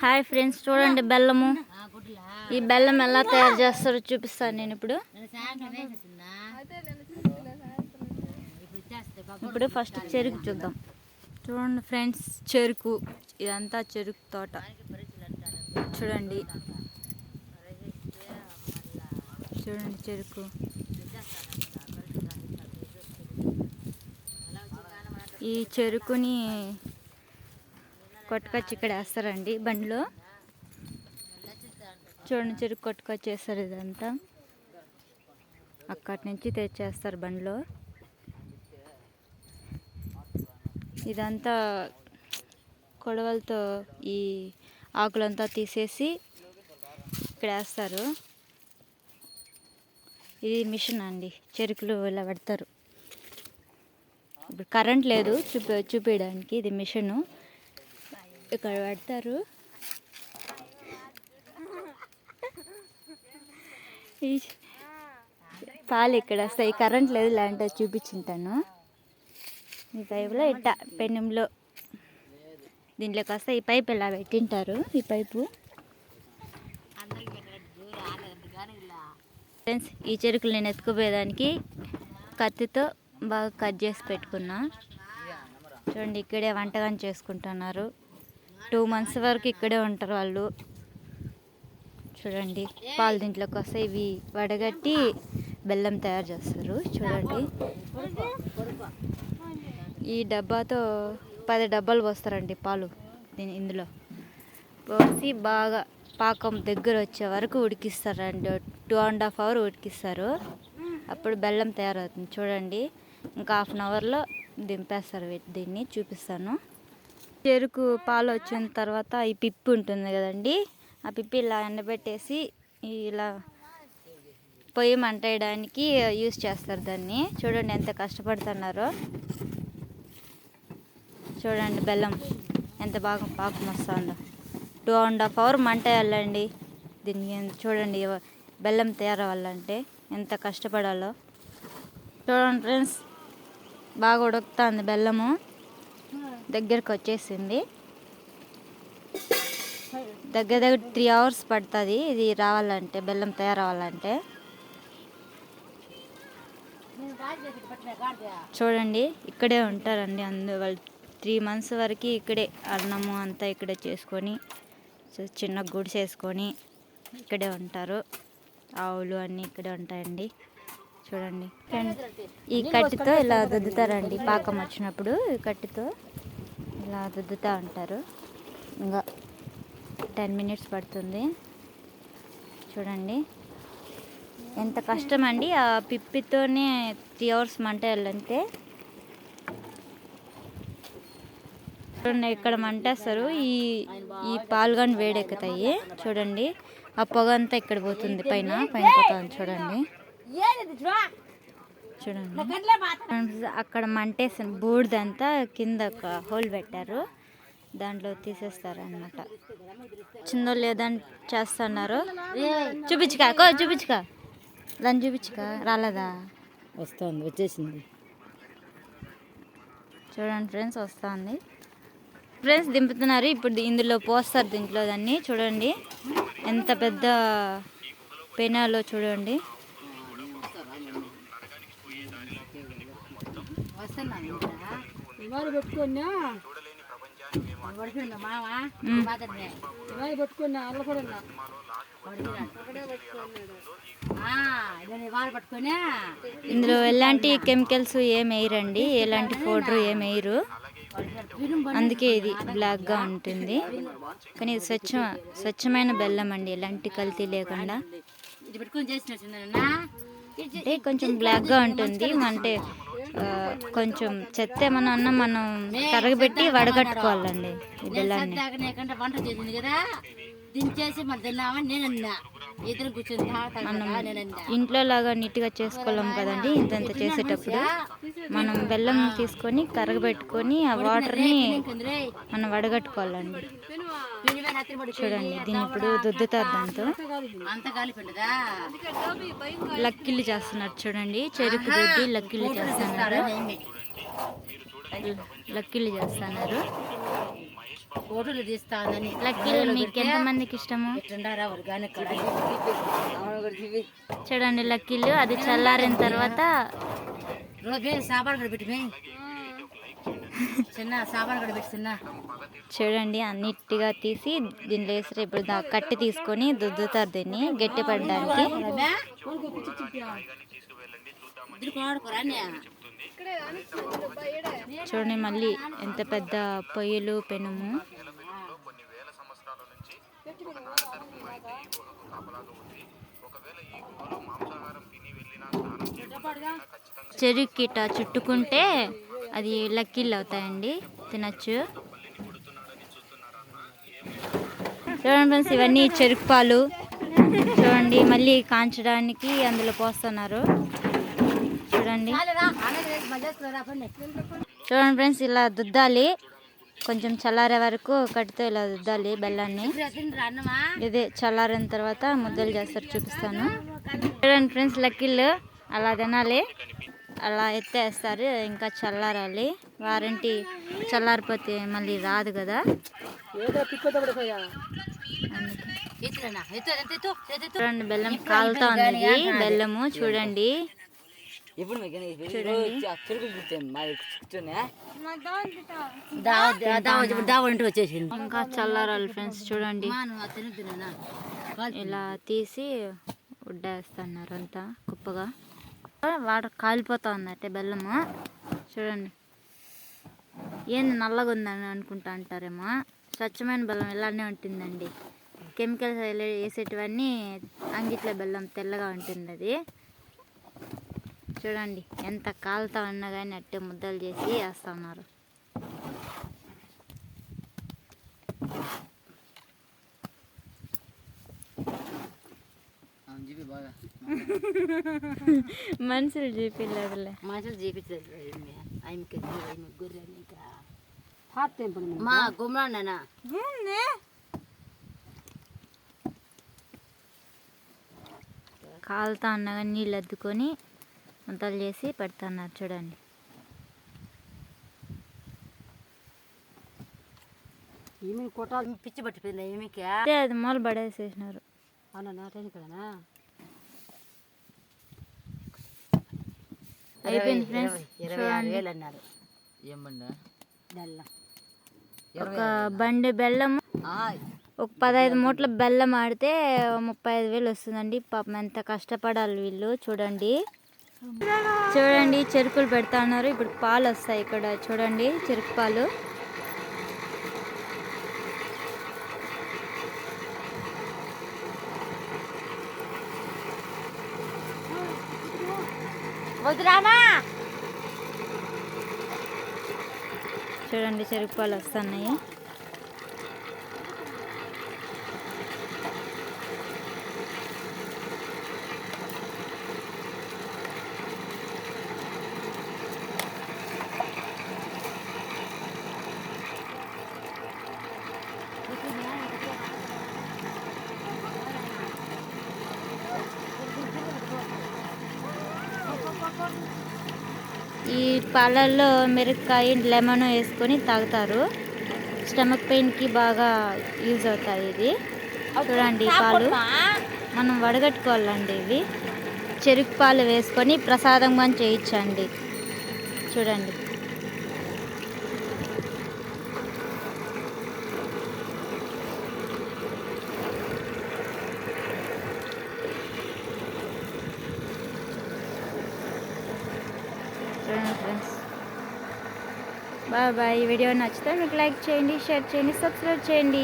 Hi friends, చూడండి బెల్లము. ఈ బెల్లం ఎలా తయారు చేస్తారో చూపిస్తాను నేను ఇప్పుడు. ఫస్ట్ చెరుకు చూద్దాం. చూడండి ఫ్రెండ్స్, చెరుకు, ఇదంతా చెరుకు తోట. చూడండి చూడండి చెరుకు. ఈ చెరుకుని కొట్టుకొచ్చి ఇక్కడ వేస్తారండి బండిలో. చూడండి చెరుకు కొట్టుకొచ్చి వేస్తారు. ఇదంతా అక్కడి నుంచి తెచ్చేస్తారు బండిలో. ఇదంతా కొడవలతో ఈ ఆకులంతా తీసేసి ఇక్కడ వేస్తారు. ఇది మిషన్ అండి, చెరుకులు ఇలా పెడతారు. ఇప్పుడు కరెంట్ లేదు చూపించడానికి. ఇది మిషను, ఇక్కడ పెడతారు. ఈ పాలు ఇక్కడ వస్తాయి. కరెంట్ లేదు, లేదంటే చూపించుంటాను. ఈ పైపులో ఇట్ట పెనంలో దీంట్లోకి వస్తాయి. ఈ పైపు ఇలా పెట్టింటారు. ఈ పైపు ఫ్రెండ్స్, ఈ చెరుకులు నేను ఎత్తుకుపోయేదానికి కత్తితో బాగా కట్ చేసి పెట్టుకున్నా. చూడండి, ఇక్కడే వంటకాన్ని చేసుకుంటున్నారు. 2 months వరకు ఇక్కడే ఉంటారు వాళ్ళు. చూడండి, పాలు దీంట్లోకి వస్తాయి. ఇవి వడగట్టి బెల్లం తయారు చేస్తారు. చూడండి, ఈ డబ్బాతో 10 డబ్బాలు పోస్తారండి పాలు. ఇందులో పోసి బాగా పాకం దగ్గర వచ్చే వరకు ఉడికిస్తారండి. 2.5 hours ఉడికిస్తారు. అప్పుడు బెల్లం తయారవుతుంది. చూడండి, ఇంకా 1/2 hourలో దింపేస్తారు. దీన్ని చూపిస్తాను. చెరుకు పాలు వచ్చిన తర్వాత ఈ పిప్పి ఉంటుంది కదండి, ఆ పిప్పి ఇలా ఎండబెట్టేసి ఇలా పొయ్యి మంటేయడానికి యూజ్ చేస్తారు దాన్ని. చూడండి ఎంత కష్టపడుతున్నారో. చూడండి బెల్లం ఎంత బాగా పాకం వస్తుందో. 2.5 hours మంట వేయాలండి దీనికి. చూడండి, బెల్లం తయారవ్వాలంటే ఎంత కష్టపడాలో. చూడండి ఫ్రెండ్స్, బాగా ఉడుకుతుంది బెల్లము. దగ్గరకు వచ్చేసింది. దగ్గర 3 hours పడుతుంది ఇది రావాలంటే, బెల్లం తయారవ్వాలంటే. చూడండి, ఇక్కడే ఉంటారండి వాళ్ళు. 3 months వరకు ఇక్కడే అన్నము అంతా ఇక్కడే చేసుకొని, చిన్న గుడిసె వేసుకొని ఇక్కడే ఉంటారు. ఆవులు అన్నీ ఇక్కడే ఉంటాయండి. చూడండి, ఈ కట్టితో ఇలా దుద్దుతారండి. పాకం వచ్చినప్పుడు ఈ కట్టితో ఇలా దుద్దుతూ ఉంటారు. ఇంకా 10 minutes పడుతుంది. చూడండి ఎంత కష్టం అండి. ఆ పిప్పితోనే 3 hours మంట వెళ్ళంతే. చూడండి, ఇక్కడ మంటేస్తారు. ఈ పాలు కానీ వేడెక్కుతాయి. చూడండి, ఆ పొగ అంతా ఇక్కడ పోతుంది, పైన పోతుంది. చూడండి చూడండి అక్కడ మంటేసాను. బూడిదంతా కింద ఒక హోల్ పెట్టారు, దాంట్లో తీసేస్తారు అన్నమాట. చిందో లేదని చేస్తున్నారు. చూపించుకా దాన్ని చూపించుకా. రాలేదా? వస్తుంది, వచ్చేసింది. చూడండి ఫ్రెండ్స్, వస్తుంది. ఫ్రెండ్స్ దింపుతున్నారు. ఇప్పుడు ఇందులో పోస్తారు దీంట్లో దాన్ని. చూడండి ఎంత పెద్ద పెనాలో. చూడండి ఇందులో ఎలాంటి కెమికల్స్ ఏమి వేయరండి, ఎలాంటి పౌడర్ ఏమి వేయరు. అందుకే ఇది బ్లాక్గా ఉంటుంది. కానీ ఇది స్వచ్ఛమైన బెల్లం అండి, ఎలాంటి కల్తీ లేకుండా. అంటే కొంచెం బ్లాక్గా ఉంటుంది. అంటే కొంచెం చెత్త ఏమన్నా ఉన్నా మనం కరగబెట్టి వడగట్టుకోవాలండి ఈ బెల్లాన్ని. మనం ఇంట్లో లాగా నీట్గా చేసుకోలేం కదండి. ఇంత చేసేటప్పుడు మనం బెల్లం తీసుకొని కరగబెట్టుకొని ఆ వాటర్ని మనం వడగట్టుకోవాలండి. చూడండి, దీన్ని ఇప్పుడు దుద్దుతారు దాంతో. లక్కిళ్ళు చేస్తున్నారు. చూడండి, చెరుకు దుద్ది లక్కిళ్ళు చేస్తున్నారు. ఫోటోలు తీస్తానని లక్కీలు మీకు ఎంతమందికి ఇష్టము? ఎట్లుండారా వాడు కానీ చూడండి లక్కీలు అది చల్లారిన తర్వాత రోజు సాబాన్ కూడా పెట్టి చిన్న సాబాన్ కూడా పెట్టి చిన్న చూడండి అన్నిటిగా తీసి దీంట్లో వేసారు. ఇప్పుడు కట్టి తీసుకొని దుద్దుతారు దీన్ని గట్టి పడడానికి. చూడండి మళ్ళీ ఎంత పెద్ద పొయ్యిలు పెనుము. చెరుకిట చుట్టుకుంటే అది లక్కీలు అవుతాయండి, తినచ్చు. చూడండి ఫ్రెండ్స్ ఇవన్నీ చెరుకు పాలు. చూడండి మళ్ళీ కాంచడానికి అందులో పోస్తున్నారు. చూడండి చూడండి ఫ్రెండ్స్ ఇలా దుద్దాలి. కొంచెం చల్లారే వరకు కట్టితో ఇలా దుద్దాలి బెల్లాన్ని. ఇదే చల్లారిన తర్వాత ముద్దలు చేస్తారు, చూపిస్తాను. చూడండి ఫ్రెండ్స్ లక్కీలు అలా తినాలి, అలా ఎత్తేస్తారు. ఇంకా చల్లారాలి, వారంటీ చల్లారిపోతే మళ్ళీ రాదు కదా. చూడండి బెల్లం కాలుతా ఉంది. బెల్లము చూడండి వచ్చేసింది. ఇంకా చల్లారాలి ఫ్రెండ్స్. చూడండి ఇలా తీసి ఉడ్డేస్తున్నారు అంతా కుప్పగా. వాటర్ కాలిపోతా ఉందట బెల్లము. చూడండి ఏంది నల్లగా ఉందని అనుకుంటా అంటారేమో. స్వచ్ఛమైన బెల్లం ఇలానే ఉంటుందండి. కెమికల్స్ వేసేటివన్నీ అంగిట్ల బెల్లం తెల్లగా ఉంటుంది అది. చూడండి ఎంత కాలుతా ఉన్నా కానీ అట్టే ముద్దలు చేసి వేస్తున్నారు. మనుషులు చూపిలేదులే, మనుషులు చూపించలేదు. మా గుమ్మనా కాలుతా ఉన్నా కానీ నీళ్ళు అద్దుకొని ముద్దలు చేసి పెడుతున్నారు. చూడండి ఈమె కొట్ట పిచ్చి పట్టిపోయింది. ఈమెకి అది మూల పడేసేసినారు. అయిపోయింది ఫ్రెండ్స్. చూడండి అన్నారు. ఒక బండి బెల్లం, ఒక 15 మూటల బెల్లం ఆడితే 35,000 వస్తుందండి. పాపం ఎంత కష్టపడాలి వీళ్ళు. చూడండి చూడండి చెరుకులు పెడతా ఉన్నారు. ఇప్పుడు పాలు వస్తాయి ఇక్కడ. చూడండి చెరుకు పాలు. చూడండి చెరుకు పాలు వస్తున్నాయి. ఈ పాలల్లో మిరపకాయ లెమన్ వేసుకొని తాగుతారు. స్టమక్ పెయిన్కి బాగా యూజ్ అవుతాయి ఇది. చూడండి పాలు మనం వడగట్టుకోవాలండి. ఇవి చెరుకు పాలు వేసుకొని ప్రసాదంగా చేయించండి. చూడండి ఫ్రెండ్స్. Bye bye. ఈ వీడియో నచ్చితే మీకు లైక్ చేయండి, షేర్ చేయండి, సబ్స్క్రైబ్ చేయండి.